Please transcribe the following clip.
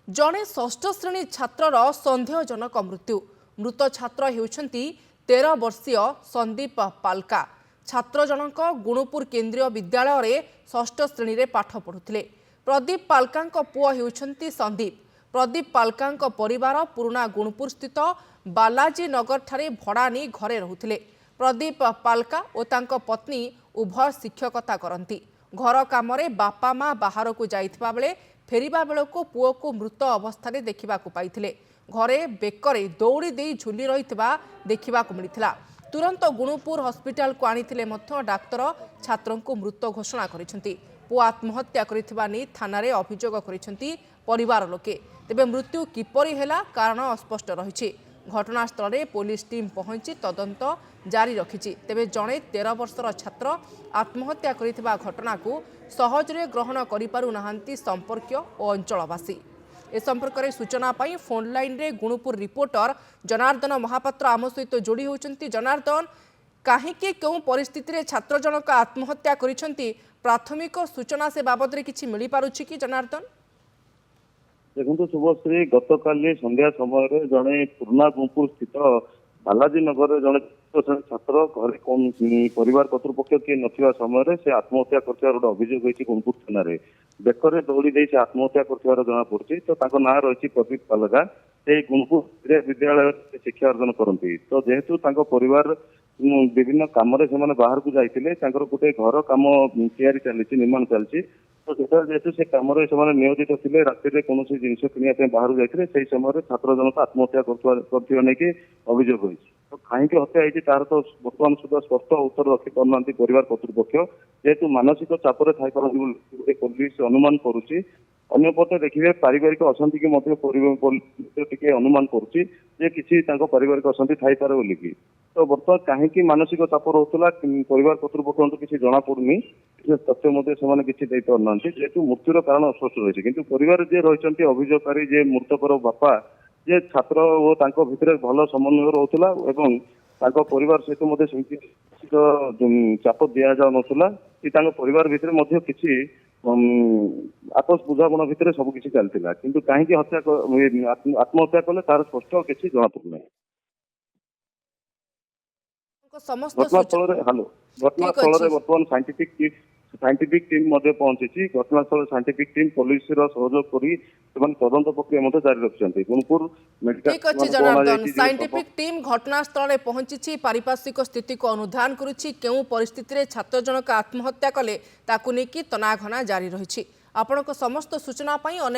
जड़े षष्ठ श्रेणी छात्रर सन्देहजनक मृत्यु मृत छात्र होउछंती 13 वर्षीय संदीप पालका। छात्र जनक गुणुपुर केंद्रीय विद्यालय रे षष्ठ श्रेणी रे पाठ पढ़ुथिले। प्रदीप पालका पुओ होउछंती संदीप। प्रदीप पालका परिवार पुराना गुणुपुर स्थित बालाजी नगर ठारे भड़ा नहीं घरे रहुथिले। प्रदीप पालका और तांको पत्नी उभय शिक्षकता करती। घर काम बापा माँ बाहर को जाइथिबा बेले फेरिबा बेलको पुओ को मृत अवस्था देखा पाइथिले। घरे बेकरे दौड़ी दे झुली रहिथिबा देखिबाकू मिलिथिला। तुरंत गुणुपुर हॉस्पिटल को आनिथिले मध्य डाक्तर छात्र को मृत घोषणा करिसेंती। पुओ आत्महत्या करिथिबा नै थाना रे अभियोग करिसेंती परिवार लोके। तेबे मृत्यु किपरि हेला कारण अस्पष्ट रहिछि। घटनास्थल में पुलिस टीम पहुंची तदंत जारी रखिछि। तेबे जड़े 13 वर्षर छात्र आत्महत्या करिथिबा घटना को सहजरे ग्रहण करिपारु नाहांती संपर्क और अंचलवासी। ए संपर्क में सूचना पाई फोन लाइन रे गुणुपुर रिपोर्टर जनार्दन महापात्र आम सहित जोड़ी होउछंती। जनार्दन, काहेकि केउ परिस्थिति रे छात्र जनक आत्महत्या करिसेंती प्राथमिक सूचना से बाबद रे किछि मिली पारुछि कि जनार्दन? देखो शुभश्री, गतकाली संध्या समय जड़े पुराना गुणपुर स्थित बालाजी नगर जड़े छात्र घर कौन परिवार कर्तृपक्ष किए नथिबा समय से आत्महत्या कर अभियोग होती गुणपुर थाना बेकरे दौड़ी दे से आत्महत्या कर जना पड़ी। तो ना रही प्रदीप पालका से गुणपुर विद्यालय शिक्षा अर्जन करती। तो जेहेतु परिवार विभिन्न कम बाहर को जाते गोटे घर कम तैयारी चली निर्माण चलती। तो जेहेतु से कम नियोजित थे राति कौन जिन कि बाहर जाते से समय छात्र जनक आत्महत्या कर अभियोग होती। तो कहीं हत्या होती तार तो बर्तमान सुधा स्पष्ट उत्तर रखी पारना परिवार कर्तृपक्ष जेहेतु मानसिक चापर थी पुलिस अनुमान करुच्ची। अन्यपटे देखिए पारिवारिक अशांति की अनुमान करुच्ची किसी पारिवारिक अशांति थी पारे बोलिकी। तो बर्तमान कहीं मानसिक चाप रोला परिवार कर्तृपक्ष तो किसी जना पड़ुनी तथ्य से किसी दे पारना जेहेतु मृत्युर कारण अस्पष्ट रही। किंतु परिवार जे रही अभियोगकारी जे मृतकर बापा जे छात्र और भितर भल समन्वय रोला एवं परिवार सहित चाप दि जाऊला कि परिवार भितर किसी आपस बुझाणा भितर सब किसी चलता। किंतु कहीं हत्या आत्महत्या कले तार स्पष्ट किसी जना पड़ना। घटनास्थल बर्तमान साइंटिफिक टीम पहुंची। घटनास्थल साइंटिफिक टीम पुलिस सहयोग कर तदंत प्रक्रिया जारी रखिंट। गुणपुर साइंटिफिक टीम घटनास्थल में पहुंची पारिपार्श्विक स्थिति को अनुधान करुच्ची। केउ परिस्थिति रे छात्र जनक आत्महत्या कले ताकु नेकी तनाघना जारी रही। आपनक समस्त सूचना पाई अनेक